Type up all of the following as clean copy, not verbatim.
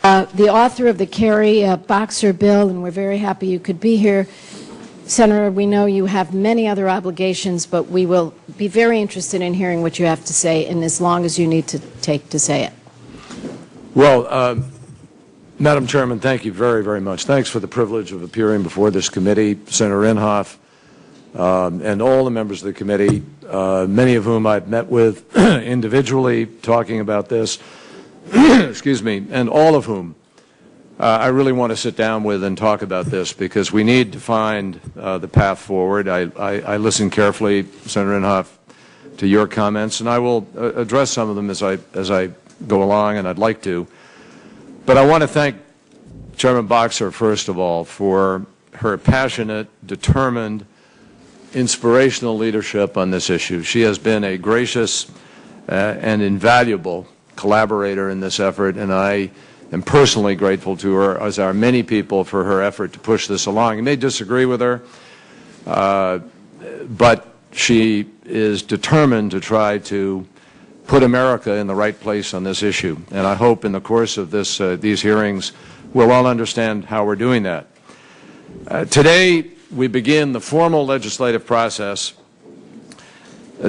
The author of the Kerry-Boxer bill, and we're very happy you could be here. Senator, we know you have many other obligations, but we will be very interested in hearing what you have to say, and as long as you need to take to say it. Well, Madam Chairman, thank you very, very much. Thanks for the privilege of appearing before this committee, Senator Inhofe, and all the members of the committee, many of whom I've met with individually talking about this, excuse me, and all of whom I really want to sit down with and talk about this, because we need to find the path forward. I listened carefully, Senator Inhofe, to your comments, and I will address some of them as I go along, and I'd like to. But I want to thank Chairman Boxer, first of all, for her passionate, determined, inspirational leadership on this issue. She has been a gracious and invaluable collaborator in this effort, and I am personally grateful to her, as are many people, for her effort to push this along. You may disagree with her, but she is determined to try to put America in the right place on this issue. And I hope in the course of these hearings we'll all understand how we're doing that. Today we begin the formal legislative process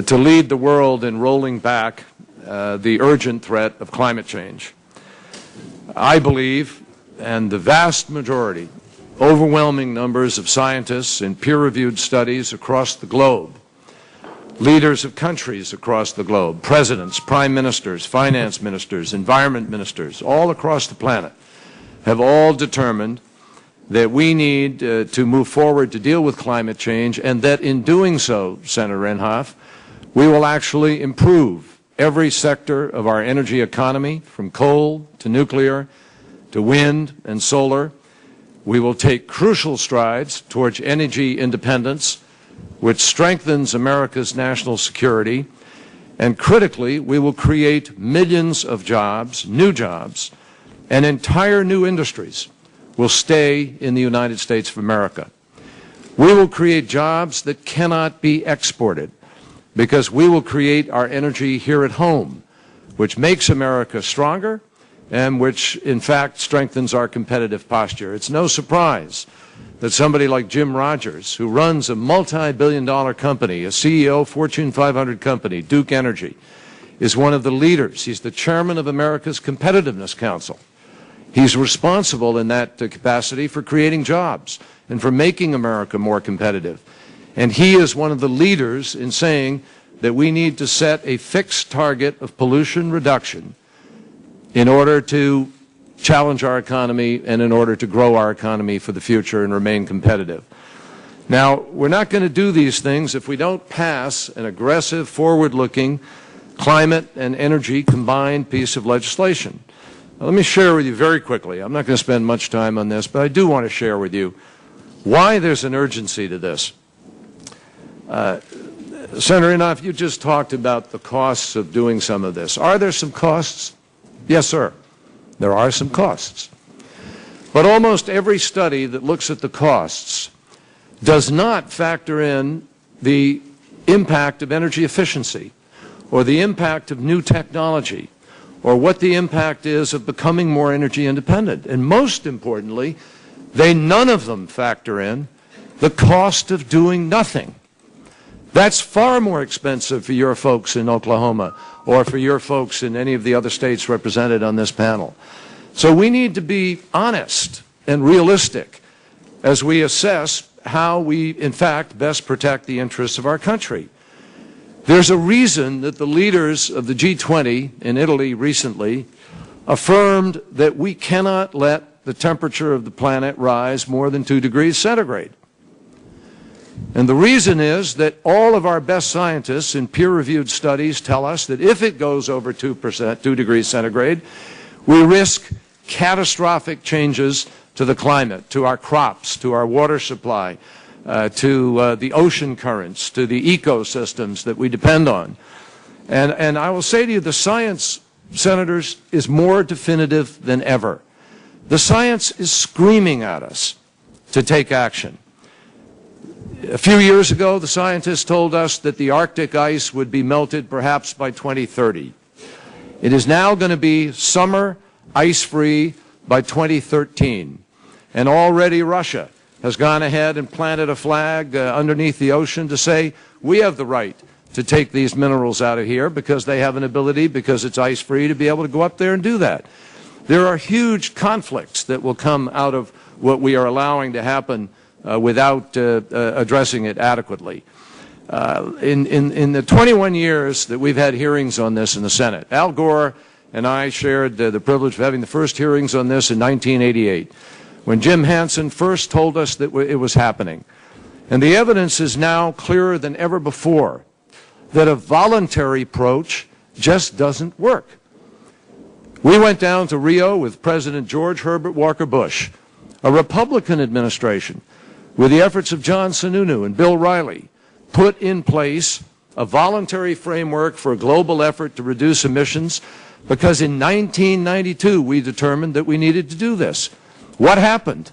to lead the world in rolling back the urgent threat of climate change. I believe, and the vast majority, overwhelming numbers of scientists in peer-reviewed studies across the globe, leaders of countries across the globe, presidents, prime ministers, finance ministers, environment ministers, all across the planet, have all determined that we need to move forward to deal with climate change, and that in doing so, Senator Inhofe, we will actually improve every sector of our energy economy, from coal to nuclear to wind and solar. We will take crucial strides towards energy independence, which strengthens America's national security, and critically, we will create millions of jobs, new jobs, and entire new industries will stay in the United States of America. We will create jobs that cannot be exported, because we will create our energy here at home, which makes America stronger and which, in fact, strengthens our competitive posture. It's no surprise that somebody like Jim Rogers, who runs a multi-billion-dollar company, a CEO, Fortune 500 company, Duke Energy, is one of the leaders. He's the chairman of America's Competitiveness Council. He's responsible in that capacity for creating jobs and for making America more competitive. And he is one of the leaders in saying that we need to set a fixed target of pollution reduction in order to challenge our economy and in order to grow our economy for the future and remain competitive. Now, we're not going to do these things if we don't pass an aggressive, forward-looking climate and energy combined piece of legislation. Now, let me share with you very quickly. I'm not going to spend much time on this, but I do want to share with you why there's an urgency to this. Senator Inhofe, you just talked about the costs of doing some of this. Are there some costs? Yes, sir. There are some costs. But almost every study that looks at the costs does not factor in the impact of energy efficiency, or the impact of new technology, or what the impact is of becoming more energy independent. And most importantly, none of them factor in the cost of doing nothing. That's far more expensive for your folks in Oklahoma or for your folks in any of the other states represented on this panel. So we need to be honest and realistic as we assess how we, in fact, best protect the interests of our country. There's a reason that the leaders of the G20 in Italy recently affirmed that we cannot let the temperature of the planet rise more than 2 degrees centigrade. And the reason is that all of our best scientists in peer-reviewed studies tell us that if it goes over 2 degrees centigrade, we risk catastrophic changes to the climate, to our crops, to our water supply, to the ocean currents, to the ecosystems that we depend on. And I will say to you, the science, senators, is more definitive than ever. The science is screaming at us to take action. A few years ago, the scientists told us that the Arctic ice would be melted perhaps by 2030. It is now going to be summer, ice-free, by 2013. And already Russia has gone ahead and planted a flag underneath the ocean to say, we have the right to take these minerals out of here because they have an ability, because it's ice-free, to be able to go up there and do that. There are huge conflicts that will come out of what we are allowing to happen without addressing it adequately. In the 21 years that we've had hearings on this in the Senate, Al Gore and I shared the privilege of having the first hearings on this in 1988, when Jim Hansen first told us that it was happening. And the evidence is now clearer than ever before that a voluntary approach just doesn't work. We went down to Rio with President George Herbert Walker Bush, a Republican administration, with the efforts of John Sununu and Bill Riley, put in place a voluntary framework for a global effort to reduce emissions because in 1992 we determined that we needed to do this. What happened?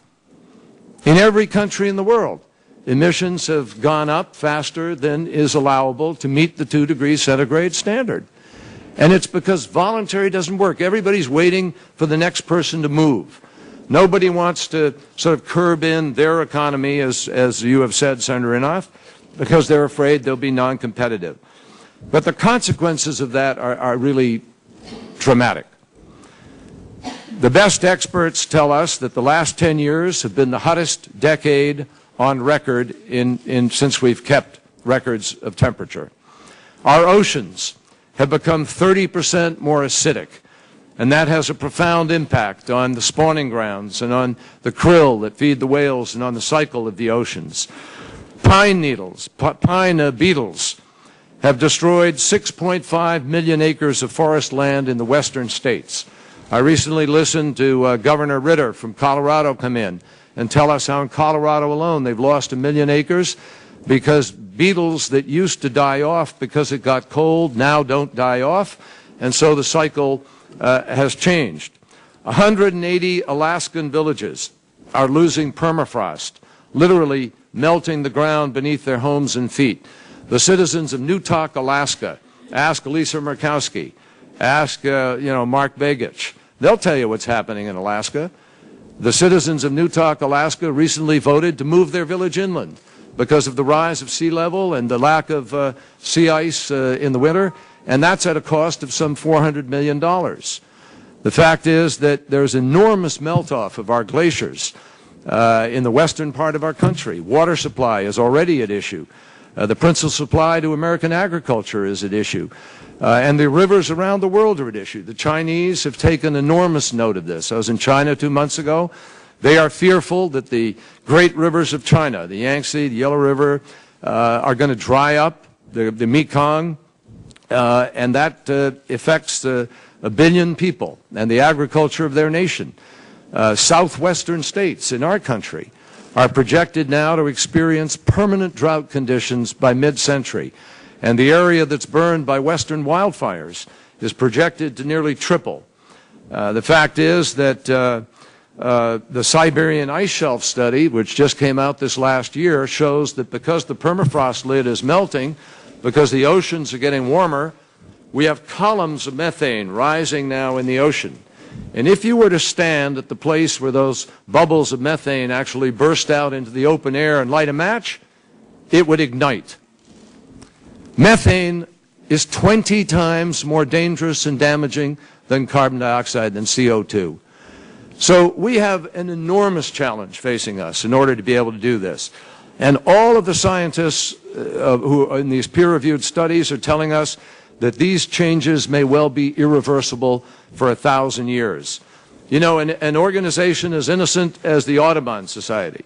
In every country in the world, emissions have gone up faster than is allowable to meet the 2 degrees centigrade standard. And it's because voluntary doesn't work. Everybody's waiting for the next person to move. Nobody wants to sort of curb in their economy, as you have said, Senator Inhofe, because they're afraid they'll be non-competitive. But the consequences of that are really dramatic. The best experts tell us that the last 10 years have been the hottest decade on record since we've kept records of temperature. Our oceans have become 30% more acidic, and that has a profound impact on the spawning grounds and on the krill that feed the whales and on the cycle of the oceans. Pine beetles have destroyed 6.5 million acres of forest land in the western states. I recently listened to Governor Ritter from Colorado come in and tell us how in Colorado alone they've lost 1 million acres because beetles that used to die off because it got cold now don't die off, and so the cycle has changed. 180 Alaskan villages are losing permafrost, literally melting the ground beneath their homes and feet. The citizens of Newtok, Alaska, ask Lisa Murkowski, ask Mark Begich. They'll tell you what's happening in Alaska. The citizens of Newtok, Alaska recently voted to move their village inland because of the rise of sea level and the lack of sea ice in the winter, and that's at a cost of some $400 million. The fact is that there's enormous melt-off of our glaciers in the western part of our country. Water supply is already at issue. The principal supply to American agriculture is at issue. And the rivers around the world are at issue. The Chinese have taken enormous note of this. I was in China 2 months ago. They are fearful that the great rivers of China, the Yangtze, the Yellow River, are going to dry up, the Mekong, and that affects 1 billion people and the agriculture of their nation. Southwestern states in our country are projected now to experience permanent drought conditions by mid-century. And the area that's burned by western wildfires is projected to nearly triple. The fact is that the Siberian ice shelf study, which just came out this last year, shows that because the permafrost lid is melting, because the oceans are getting warmer, we have columns of methane rising now in the ocean. And if you were to stand at the place where those bubbles of methane actually burst out into the open air and light a match, it would ignite. Methane is 20 times more dangerous and damaging than carbon dioxide, than CO2. So we have an enormous challenge facing us in order to be able to do this. And all of the scientists who in these peer-reviewed studies are telling us that these changes may well be irreversible for 1,000 years. You know, an organization as innocent as the Audubon Society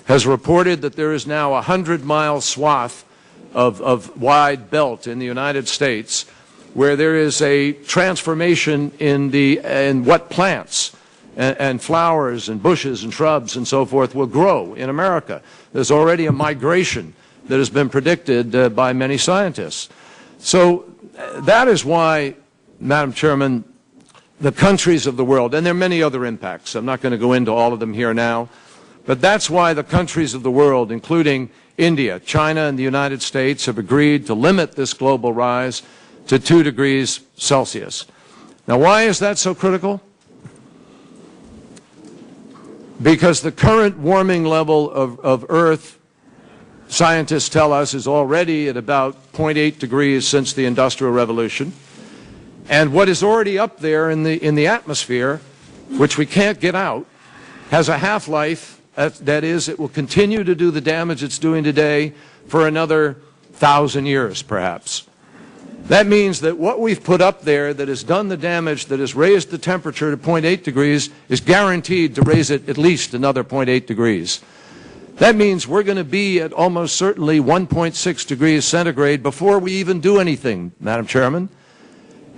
has reported that there is now a 100-mile swath of wide belt in the United States where there is a transformation in what plants and flowers and bushes and shrubs and so forth will grow in America. There's already a migration that has been predicted by many scientists. So that is why, Madam Chairman, the countries of the world, and there are many other impacts, I'm not going to go into all of them here now, but that's why the countries of the world, including India, China, and the United States, have agreed to limit this global rise to 2 degrees Celsius. Now, why is that so critical? because the current warming level of Earth, scientists tell us, is already at about 0.8 degrees since the Industrial Revolution. And what is already up there in the atmosphere, which we can't get out, has a half-life, that is, it will continue to do the damage it's doing today for another 1,000 years, perhaps. That means that what we've put up there that has done the damage, that has raised the temperature to 0.8 degrees, is guaranteed to raise it at least another 0.8 degrees. That means we're going to be at almost certainly 1.6 degrees centigrade before we even do anything, Madam Chairman.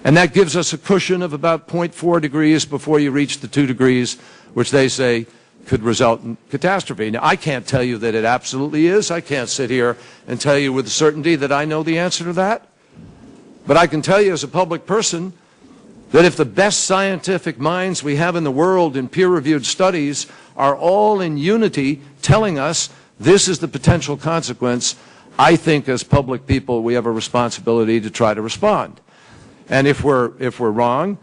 And that gives us a cushion of about 0.4 degrees before you reach the 2 degrees, which they say could result in catastrophe. Now, I can't tell you that it absolutely is. I can't sit here and tell you with certainty that I know the answer to that. But I can tell you as a public person that if the best scientific minds we have in the world in peer-reviewed studies are all in unity telling us this is the potential consequence, I think as public people we have a responsibility to try to respond. And if we're wrong,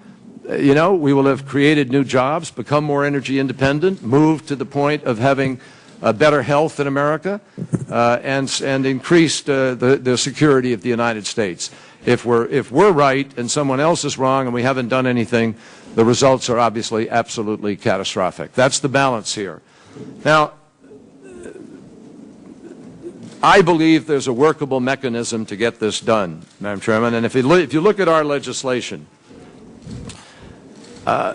you know, we will have created new jobs, become more energy independent, moved to the point of having better health in America, and increased the security of the United States. If we're right and someone else is wrong and we haven't done anything, the results are obviously absolutely catastrophic. That's the balance here. Now, I believe there's a workable mechanism to get this done, Madam Chairman, and if you look at our legislation,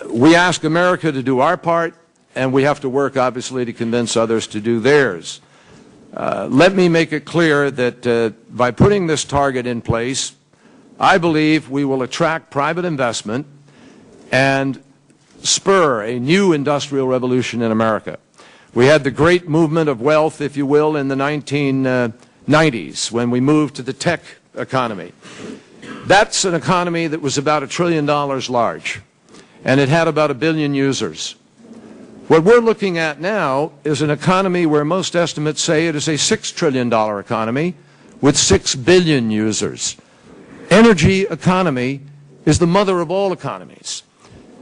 we ask America to do our part, and we have to work, obviously, to convince others to do theirs. Let me make it clear that by putting this target in place, I believe we will attract private investment and spur a new industrial revolution in America. We had the great movement of wealth, if you will, in the 1990s when we moved to the tech economy. That's an economy that was about $1 trillion large, and it had about 1 billion users. What we're looking at now is an economy where most estimates say it is a $6 trillion economy with 6 billion users. Energy economy is the mother of all economies.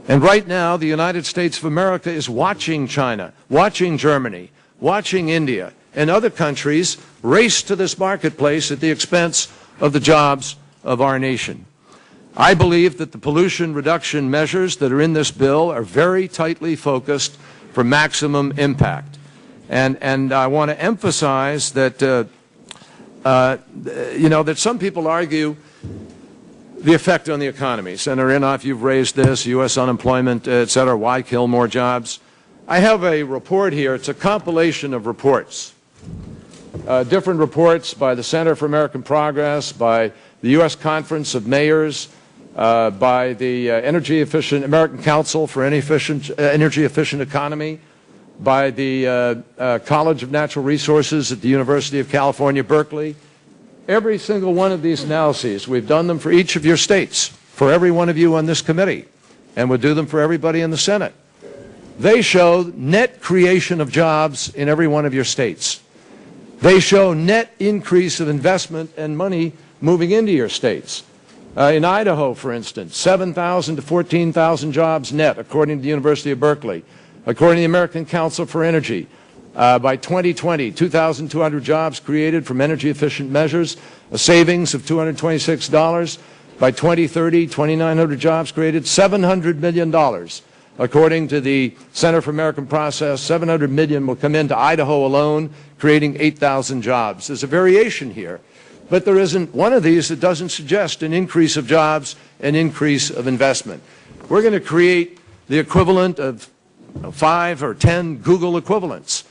And right now, the United States of America is watching China, watching Germany, watching India, and other countries race to this marketplace at the expense of the jobs of our nation. I believe that the pollution reduction measures that are in this bill are very tightly focused for maximum impact. And I want to emphasize that, that some people argue the effect on the economy. Senator Inhofe, you've raised this, U.S. unemployment, et cetera, why kill more jobs? I have a report here. It's a compilation of reports, different reports by the Center for American Progress, by the U.S. Conference of Mayors, by the American Council for Energy Efficient Economy, by the College of Natural Resources at the University of California, Berkeley. Every single one of these analyses, we've done them for each of your states, for every one of you on this committee, and we'll do them for everybody in the Senate. They show net creation of jobs in every one of your states. They show net increase of investment and money moving into your states. In Idaho, for instance, 7,000 to 14,000 jobs net, according to the University of Berkeley. According to the American Council for Energy, by 2020, 2,200 jobs created from energy-efficient measures, a savings of $226. By 2030, 2,900 jobs created, $700 million. According to the Center for American Progress, $700 million will come into Idaho alone, creating 8,000 jobs. There's a variation here, but there isn't one of these that doesn't suggest an increase of jobs, an increase of investment. We're going to create the equivalent of 5 or 10 Google equivalents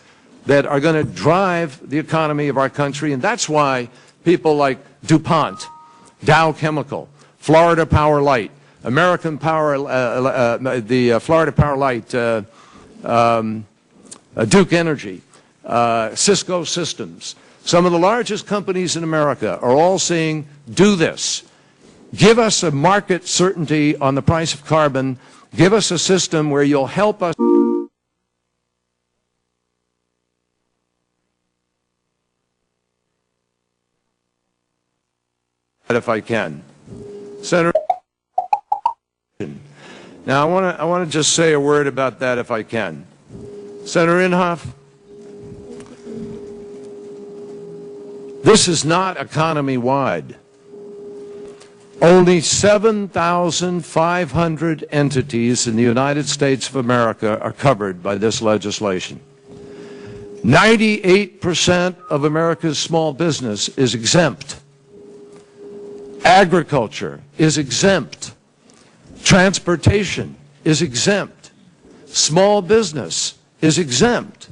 that are going to drive the economy of our country, and that's why people like DuPont, Dow Chemical, Florida Power Light, American Power, the Florida Power Light, Duke Energy, Cisco Systems, some of the largest companies in America are all saying, do this. Give us a market certainty on the price of carbon. Give us a system where you'll help us. If I can. Senator, now I want to just say a word about that if I can. Senator Inhofe, this is not economy-wide. Only 7,500 entities in the United States of America are covered by this legislation. 98% of America's small business is exempt. Agriculture is exempt. Transportation is exempt. Small business is exempt.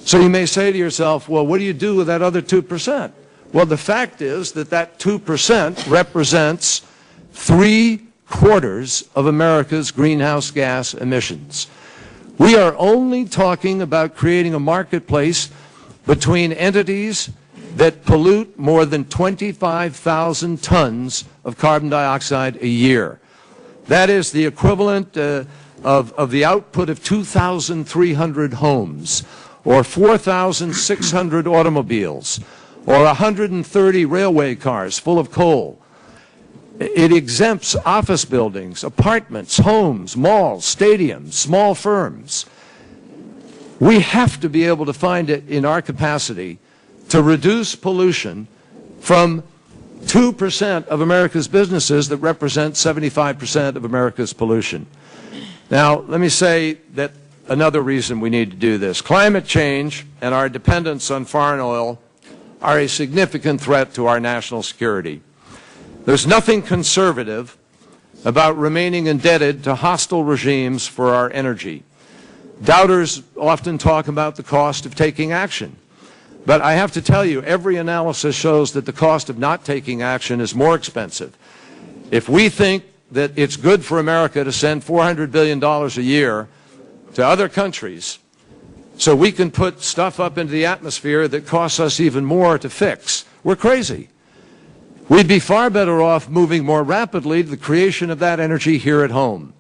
So you may say to yourself, well, what do you do with that other 2%? Well, the fact is that that 2% represents 3/4 of America's greenhouse gas emissions. We are only talking about creating a marketplace between entities that pollute more than 25,000 tons of carbon dioxide a year. That is the equivalent of the output of 2,300 homes, or 4,600 automobiles, or 130 railway cars full of coal. It exempts office buildings, apartments, homes, malls, stadiums, small firms. We have to be able to find it in our capacity to reduce pollution from 2% of America's businesses that represent 75% of America's pollution. Now, let me say that another reason we need to do this. Climate change and our dependence on foreign oil are a significant threat to our national security. There's nothing conservative about remaining indebted to hostile regimes for our energy. Doubters often talk about the cost of taking action. But I have to tell you, every analysis shows that the cost of not taking action is more expensive. If we think that it's good for America to send $400 billion a year to other countries so we can put stuff up into the atmosphere that costs us even more to fix, we're crazy. We'd be far better off moving more rapidly to the creation of that energy here at home.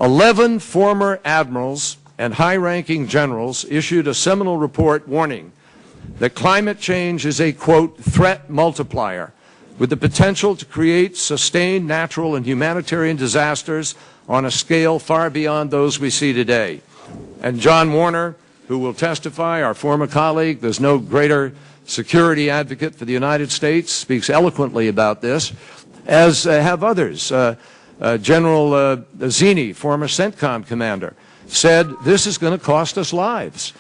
11 former admirals and high-ranking generals issued a seminal report warning that climate change is a, quote, threat multiplier with the potential to create sustained natural and humanitarian disasters on a scale far beyond those we see today. And John Warner, who will testify, our former colleague, there's no greater security advocate for the United States, speaks eloquently about this, as have others. General Zinni, former CENTCOM commander, said this is going to cost us lives.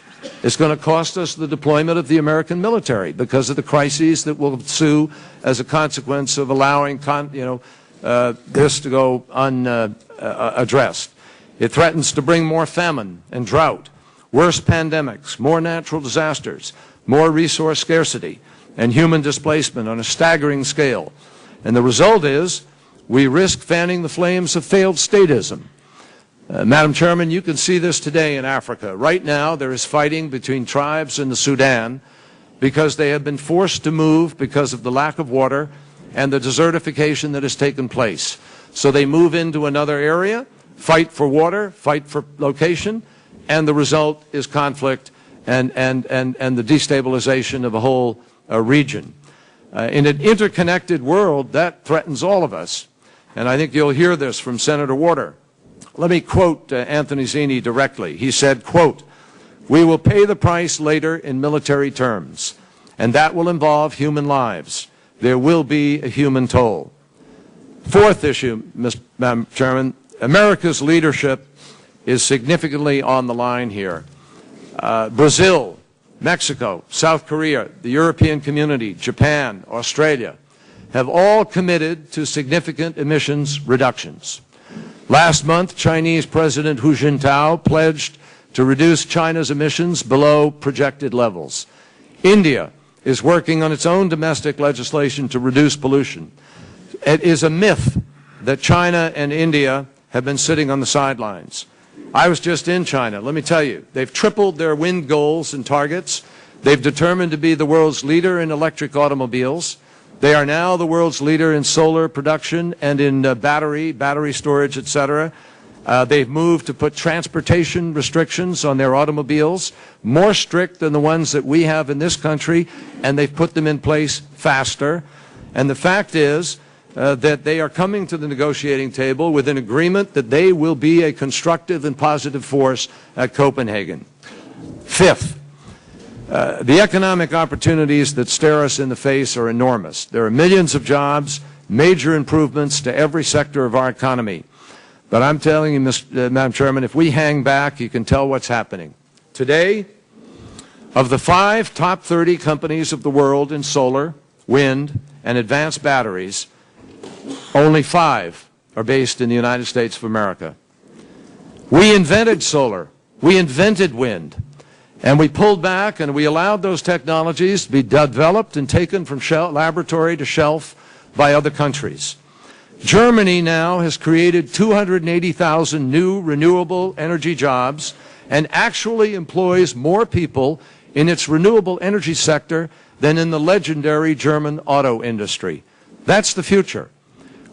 It's going to cost us the deployment of the American military because of the crises that will ensue as a consequence of allowing this to go unaddressed. It threatens to bring more famine and drought, worse pandemics, more natural disasters, more resource scarcity, and human displacement on a staggering scale. And the result is we risk fanning the flames of failed statism. Madam Chairman, you can see this today in Africa. Right now, there is fighting between tribes in the Sudan because they have been forced to move because of the lack of water and the desertification that has taken place. So they move into another area, fight for water, fight for location, and the result is conflict and the destabilization of a whole region. In an interconnected world, that threatens all of us. And I think you'll hear this from Senator Warner. Let me quote Anthony Zinni directly. He said, quote, "We will pay the price later in military terms, and that will involve human lives. There will be a human toll." Fourth issue, Madam Chairman, America's leadership is significantly on the line here. Brazil, Mexico, South Korea, the European community, Japan, Australia have all committed to significant emissions reductions. Last month, Chinese President Hu Jintao pledged to reduce China's emissions below projected levels. India is working on its own domestic legislation to reduce pollution. It is a myth that China and India have been sitting on the sidelines. I was just in China. Let me tell you, they've tripled their wind goals and targets. They've determined to be the world's leader in electric automobiles. They are now the world's leader in solar production and in battery storage, etc. They've moved to put transportation restrictions on their automobiles, more strict than the ones that we have in this country, and they've put them in place faster. And the fact is that they are coming to the negotiating table with an agreement that they will be a constructive and positive force at Copenhagen. Fifth, the economic opportunities that stare us in the face are enormous. There are millions of jobs, major improvements to every sector of our economy. But I'm telling you, Madam Chairman, if we hang back, you can tell what's happening. Today, of the 5 top 30 companies of the world in solar, wind, and advanced batteries, only 5 are based in the United States of America. We invented solar. We invented wind. And we pulled back and we allowed those technologies to be developed and taken from laboratory to shelf by other countries. Germany now has created 280,000 new renewable energy jobs and actually employs more people in its renewable energy sector than in the legendary German auto industry. That's the future.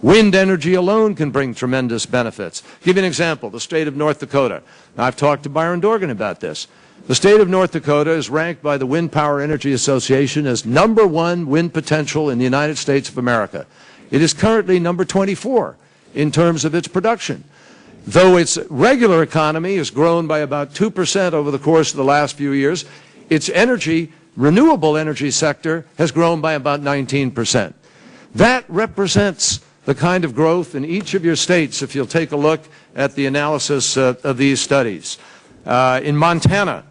Wind energy alone can bring tremendous benefits. I'll give you an example, the state of North Dakota. Now, I've talked to Byron Dorgan about this. The state of North Dakota is ranked by the Wind Power Energy Association as #1 wind potential in the United States of America. It is currently number 24 in terms of its production. Though its regular economy has grown by about 2% over the course of the last few years, its renewable energy sector has grown by about 19%. That represents the kind of growth in each of your states if you'll take a look at the analysis of these studies. In Montana,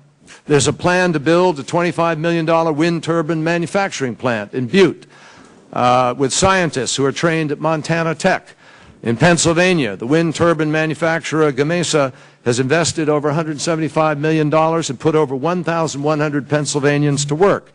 there's a plan to build a $25 million wind turbine manufacturing plant in Butte with scientists who are trained at Montana Tech. In Pennsylvania, the wind turbine manufacturer Gamesa has invested over $175 million and put over 1,100 Pennsylvanians to work.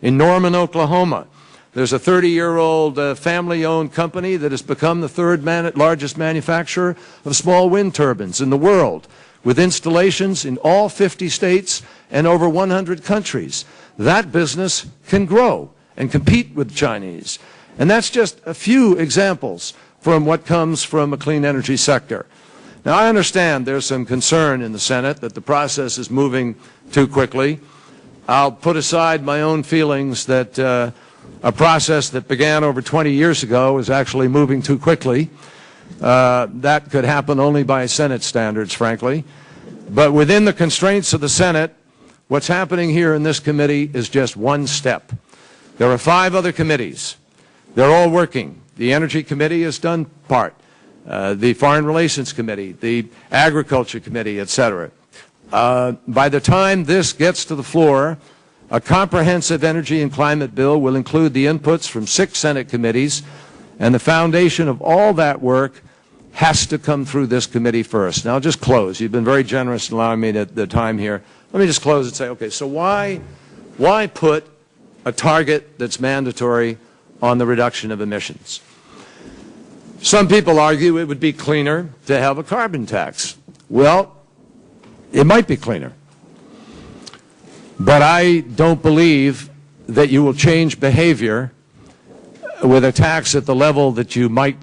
In Norman, Oklahoma, there's a 30-year-old family-owned company that has become the 3rd largest manufacturer of small wind turbines in the world, with installations in all 50 states and over 100 countries. That business can grow and compete with the Chinese. And that's just a few examples from what comes from a clean energy sector. Now, I understand there's some concern in the Senate that the process is moving too quickly. I'll put aside my own feelings that a process that began over 20 years ago is actually moving too quickly. That could happen only by Senate standards, frankly. But within the constraints of the Senate, what's happening here in this committee is just one step. There are 5 other committees. They're all working. The Energy Committee has done part. The Foreign Relations Committee, the Agriculture Committee, etc. By the time this gets to the floor, a comprehensive energy and climate bill will include the inputs from 6 Senate committees, and the foundation of all that work has to come through this committee first. Now, I'll just close. You've been very generous in allowing me the time here. Let me just close and say, okay, so why put a target that's mandatory on the reduction of emissions? Some people argue it would be cleaner to have a carbon tax. Well, it might be cleaner. But I don't believe that you will change behavior with a tax at the level that you might,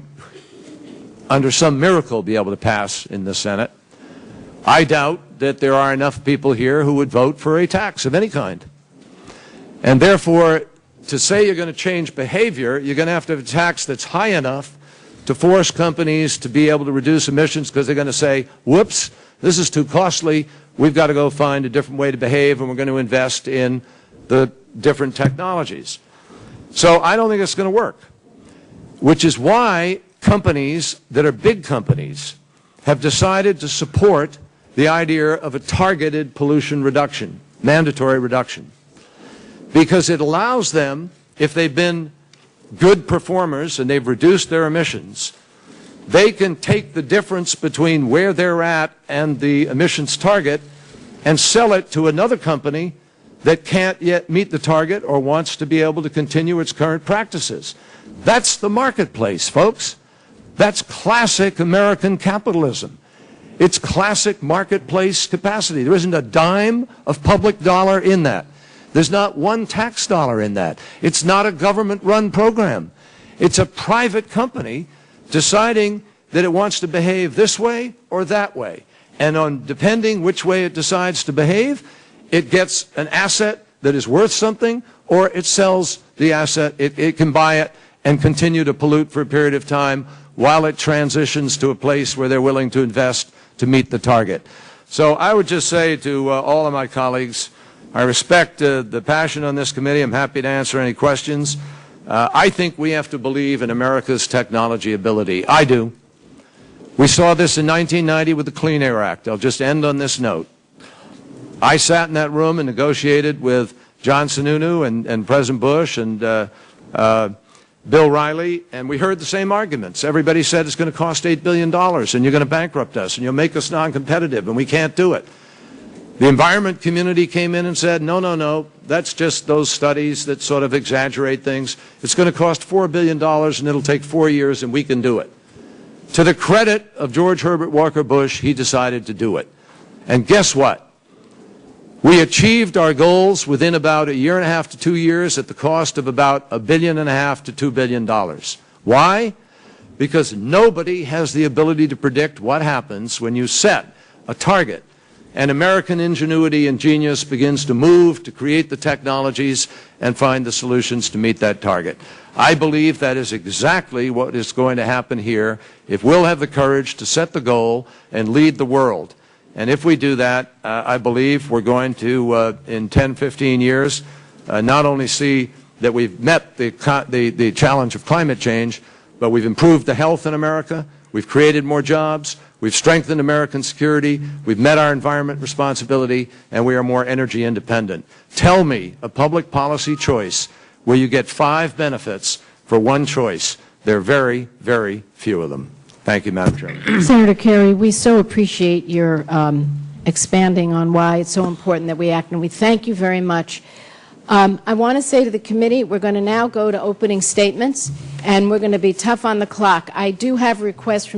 under some miracle, be able to pass in the Senate. I doubt that there are enough people here who would vote for a tax of any kind. And therefore, to say you're going to change behavior, you're going to have a tax that's high enough to force companies to be able to reduce emissions, because they're going to say, whoops, this is too costly, we've got to go find a different way to behave, and we're going to invest in the different technologies. So I don't think it's going to work, which is why companies that are big companies have decided to support the idea of a targeted pollution reduction, mandatory reduction, because it allows them, if they've been good performers and they've reduced their emissions, they can take the difference between where they're at and the emissions target and sell it to another company that can't yet meet the target or wants to be able to continue its current practices. That's the marketplace, folks. That's classic American capitalism. It's classic marketplace capacity. There isn't a dime of public dollar in that. There's not one tax dollar in that. It's not a government-run program. It's a private company deciding that it wants to behave this way or that way. And depending which way it decides to behave, it gets an asset that is worth something, or it sells the asset. It can buy it and continue to pollute for a period of time while it transitions to a place where they're willing to invest to meet the target. So I would just say to all of my colleagues, I respect the passion on this committee. I'm happy to answer any questions. I think we have to believe in America's technology ability. I do. We saw this in 1990 with the Clean Air Act. I'll just end on this note. I sat in that room and negotiated with John Sununu and President Bush and Bill Riley, and we heard the same arguments. Everybody said it's going to cost $8 billion, and you're going to bankrupt us, and you'll make us non-competitive, and we can't do it. The environment community came in and said, no, no, no, that's just those studies that sort of exaggerate things. It's going to cost $4 billion, and it'll take 4 years, and we can do it. To the credit of George Herbert Walker Bush, he decided to do it. And guess what? We achieved our goals within about 1.5 to 2 years at the cost of about $1.5 billion to $2 billion. Why? Because nobody has the ability to predict what happens when you set a target and American ingenuity and genius begins to move to create the technologies and find the solutions to meet that target. I believe that is exactly what is going to happen here if we'll have the courage to set the goal and lead the world. And if we do that, I believe we're going to, in 10, 15 years, not only see that we've met the challenge of climate change, but we've improved the health in America, we've created more jobs, we've strengthened American security, we've met our environment responsibility, and we are more energy independent. Tell me a public policy choice where you get 5 benefits for one choice. There are very, very few of them. Thank you, Madam Chairman. Senator Kerry, we so appreciate your expanding on why it's so important that we act, and we thank you very much. I want to say to the committee, we're going to now go to opening statements, and we're going to be tough on the clock. I do have requests from